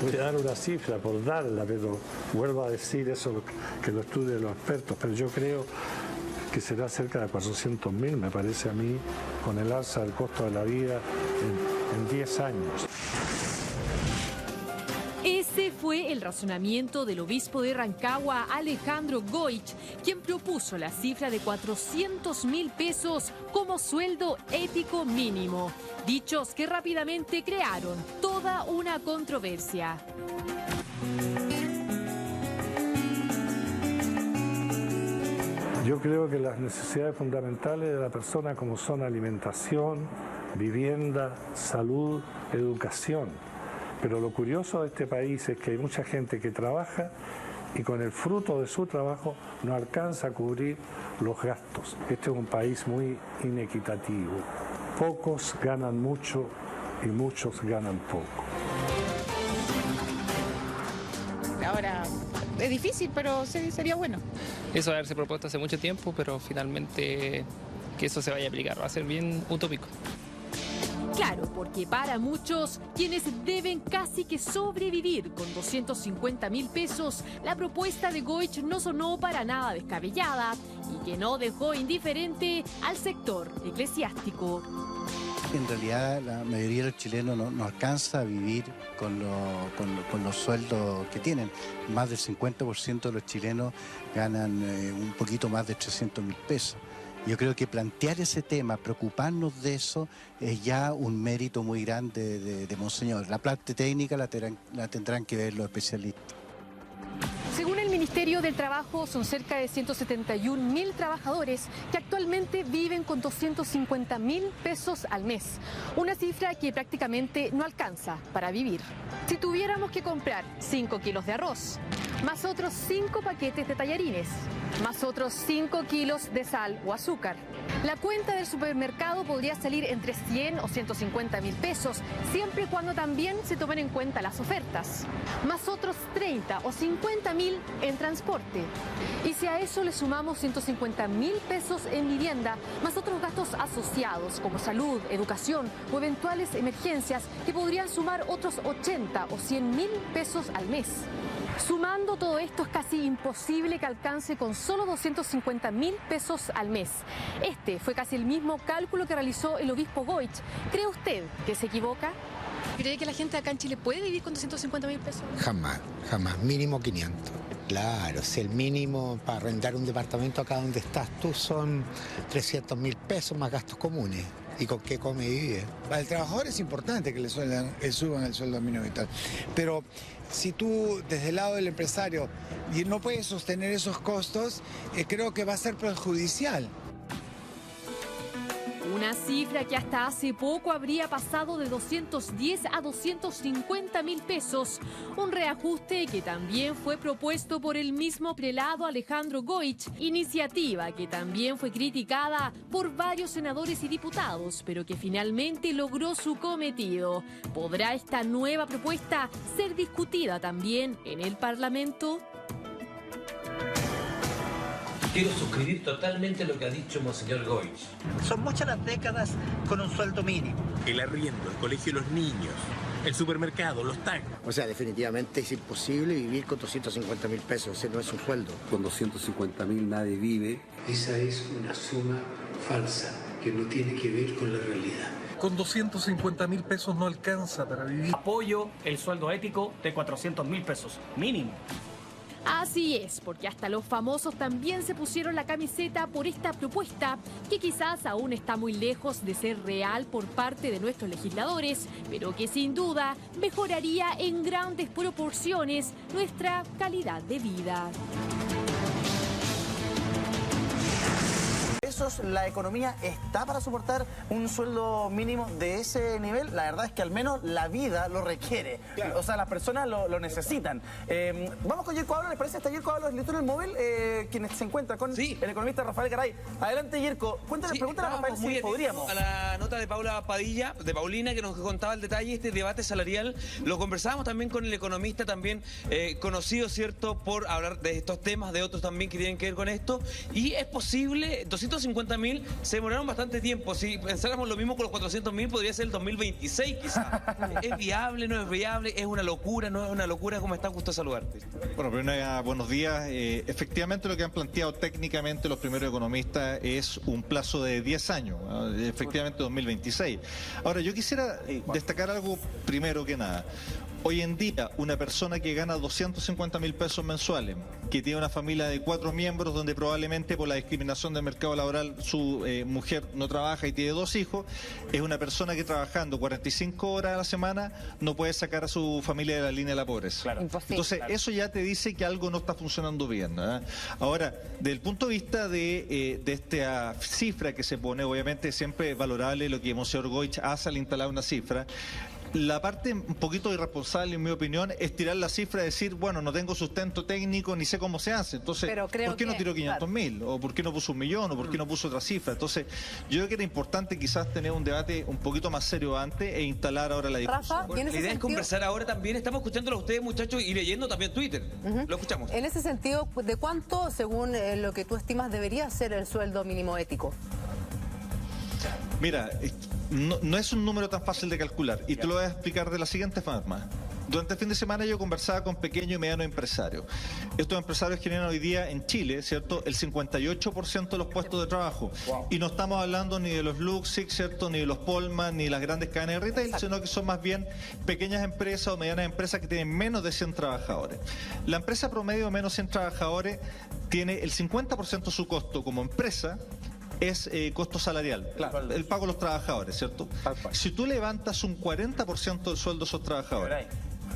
Voy a dar una cifra por darla, pero vuelvo a decir eso que lo estudien los expertos, pero yo creo que será cerca de 400.000, me parece a mí, con el alza del costo de la vida en 10 años. Ese fue el razonamiento del obispo de Rancagua, Alejandro Goich, quien propuso la cifra de 400.000 pesos como sueldo ético mínimo. Dichos que rápidamente crearon toda una controversia. Yo creo que las necesidades fundamentales de la persona, como son alimentación, vivienda, salud, educación. Pero lo curioso de este país es que hay mucha gente que trabaja y con el fruto de su trabajo no alcanza a cubrir los gastos. Este es un país muy inequitativo. Pocos ganan mucho y muchos ganan poco. Ahora, es difícil, pero sí, sería bueno. Eso haberse propuesto hace mucho tiempo, pero finalmente que eso se vaya a aplicar va a ser bien utópico. Claro, porque para muchos, quienes deben casi que sobrevivir con 250.000 pesos, la propuesta de Goich no sonó para nada descabellada y que no dejó indiferente al sector eclesiástico. En realidad la mayoría de los chilenos no alcanza a vivir con los sueldos que tienen. Más del 50% de los chilenos ganan un poquito más de 300.000 pesos. Yo creo que plantear ese tema, preocuparnos de eso, es ya un mérito muy grande de Monseñor. La parte técnica la tendrán que ver los especialistas. Según el Ministerio del Trabajo, son cerca de 171.000 trabajadores que actualmente viven con 250.000 pesos al mes. Una cifra que prácticamente no alcanza para vivir. Si tuviéramos que comprar 5 kilos de arroz, más otros 5 paquetes de tallarines, más otros 5 kilos de sal o azúcar, la cuenta del supermercado podría salir entre 100 o 150.000 pesos, siempre y cuando también se tomen en cuenta las ofertas, más otros 30 o 50.000 en transporte. Y si a eso le sumamos 150.000 pesos en vivienda, más otros gastos asociados como salud, educación o eventuales emergencias que podrían sumar otros 80 o 100.000 pesos al mes. Sumando todo esto, es casi imposible que alcance con solo 250.000 pesos al mes. Este fue casi el mismo cálculo que realizó el obispo Goich. ¿Cree usted que se equivoca? ¿Cree que la gente acá en Chile puede vivir con 250.000 pesos? Jamás, jamás. Mínimo 500. Claro, si el mínimo para arrendar un departamento acá donde estás tú son 300.000 pesos más gastos comunes. ¿Y con qué come y vive? Para el trabajador es importante que le suban el sueldo mínimo vital. Pero si tú, desde el lado del empresario, no puedes sostener esos costos, creo que va a ser perjudicial. Una cifra que hasta hace poco habría pasado de 210 a 250.000 pesos. Un reajuste que también fue propuesto por el mismo prelado Alejandro Goich, iniciativa que también fue criticada por varios senadores y diputados, pero que finalmente logró su cometido. ¿Podrá esta nueva propuesta ser discutida también en el Parlamento? Quiero suscribir totalmente lo que ha dicho Monseñor Goich. Son muchas las décadas con un sueldo mínimo. El arriendo, el colegio de los niños, el supermercado, los taxis. O sea, definitivamente es imposible vivir con 250.000 pesos, ese no es un sueldo. Con 250.000 nadie vive. Esa es una suma falsa que no tiene que ver con la realidad. Con 250.000 pesos no alcanza para vivir. Apoyo el sueldo ético de 400.000 pesos, mínimo. Así es, porque hasta los famosos también se pusieron la camiseta por esta propuesta, que quizás aún está muy lejos de ser real por parte de nuestros legisladores, pero que sin duda mejoraría en grandes proporciones nuestra calidad de vida. La economía está para soportar un sueldo mínimo de ese nivel. La verdad es que al menos la vida lo requiere. Claro. O sea, las personas lo necesitan. Vamos con Yerko Ablo, ¿les parece? Está Yerko Ablo del Instituto del Móvil, quienes se encuentra con el economista Rafael Garay. Adelante, Yerko. Pregúntale a Rafael si podríamos. A la nota de Paulina, que nos contaba el detalle de este debate salarial. Lo conversábamos también con el economista, también conocido, ¿cierto?, por hablar de estos temas, de otros también que tienen que ver con esto. Y es posible, 250 250.000 se demoraron bastante tiempo. Si pensáramos lo mismo con los 400.000, podría ser el 2026 quizás. ¿Es viable, no es viable? ¿Es una locura, no es una locura? ¿Cómo está? Gusto saludarte. Bueno, primero, buenos días. Efectivamente, lo que han planteado técnicamente los primeros economistas es un plazo de 10 años, ¿no? Efectivamente 2026. Ahora, yo quisiera destacar algo primero que nada. Hoy en día, una persona que gana 250.000 pesos mensuales, que tiene una familia de 4 miembros, donde probablemente por la discriminación del mercado laboral su mujer no trabaja y tiene 2 hijos, es una persona que trabajando 45 horas a la semana no puede sacar a su familia de la línea de la pobreza. Claro. Entonces, eso ya te dice que algo no está funcionando bien, ¿no? Ahora, desde el punto de vista de esta cifra que se pone, obviamente siempre es valorable lo que Monseñor Goich hace al instalar una cifra. La parte un poquito irresponsable, en mi opinión, es tirar la cifra y decir, bueno, no tengo sustento técnico, ni sé cómo se hace. Entonces, ¿por qué no tiró 500.000? ¿O por qué no puso 1.000.000? ¿O por qué no puso otra cifra? Entonces, yo creo que era importante quizás tener un debate un poquito más serio antes e instalar ahora la discusión. Rafa, la idea es conversar ahora también. Estamos escuchándolo a ustedes, muchachos, y leyendo también Twitter. Lo escuchamos. En ese sentido, ¿de cuánto, según lo que tú estimas, debería ser el sueldo mínimo ético? Mira, no es un número tan fácil de calcular y te lo voy a explicar de la siguiente forma. Durante el fin de semana yo conversaba con pequeños y medianos empresarios. Estos empresarios generan hoy día en Chile, ¿cierto?, el 58% de los puestos de trabajo. Y no estamos hablando ni de los Luxig, ¿cierto?, ni de los Polman, ni de las grandes cadenas de retail, sino que son más bien pequeñas empresas o medianas empresas que tienen menos de 100 trabajadores. La empresa promedio de menos de 100 trabajadores tiene el 50% de su costo como empresa es costo salarial, claro, el pago de los trabajadores, ¿cierto? Si tú levantas un 40% del sueldo de esos trabajadores,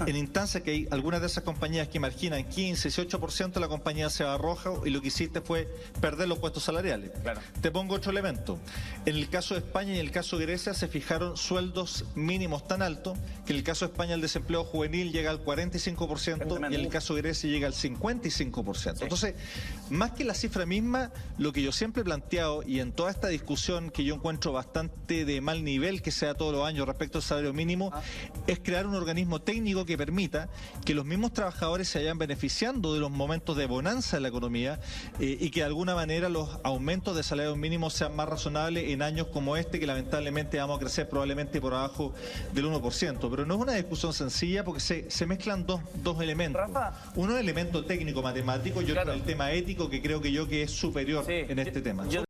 en instancia que hay algunas de esas compañías que marginan 15, 18%, la compañía se va roja y lo que hiciste fue perder los puestos salariales. Claro. Te pongo otro elemento. En el caso de España y en el caso de Grecia se fijaron sueldos mínimos tan altos que en el caso de España el desempleo juvenil llega al 45% y en el caso de Grecia llega al 55%. Sí. Entonces, más que la cifra misma, lo que yo siempre he planteado y en toda esta discusión que yo encuentro bastante de mal nivel que sea todos los años respecto al salario mínimo, es crear un organismo técnico que permita que los mismos trabajadores se vayan beneficiando de los momentos de bonanza de la economía y que de alguna manera los aumentos de salario mínimo sean más razonables en años como este, que lamentablemente vamos a crecer probablemente por abajo del 1%. Pero no es una discusión sencilla porque se mezclan dos elementos. Rafa. Uno es el elemento técnico matemático y otro el tema ético que creo que es superior en este tema.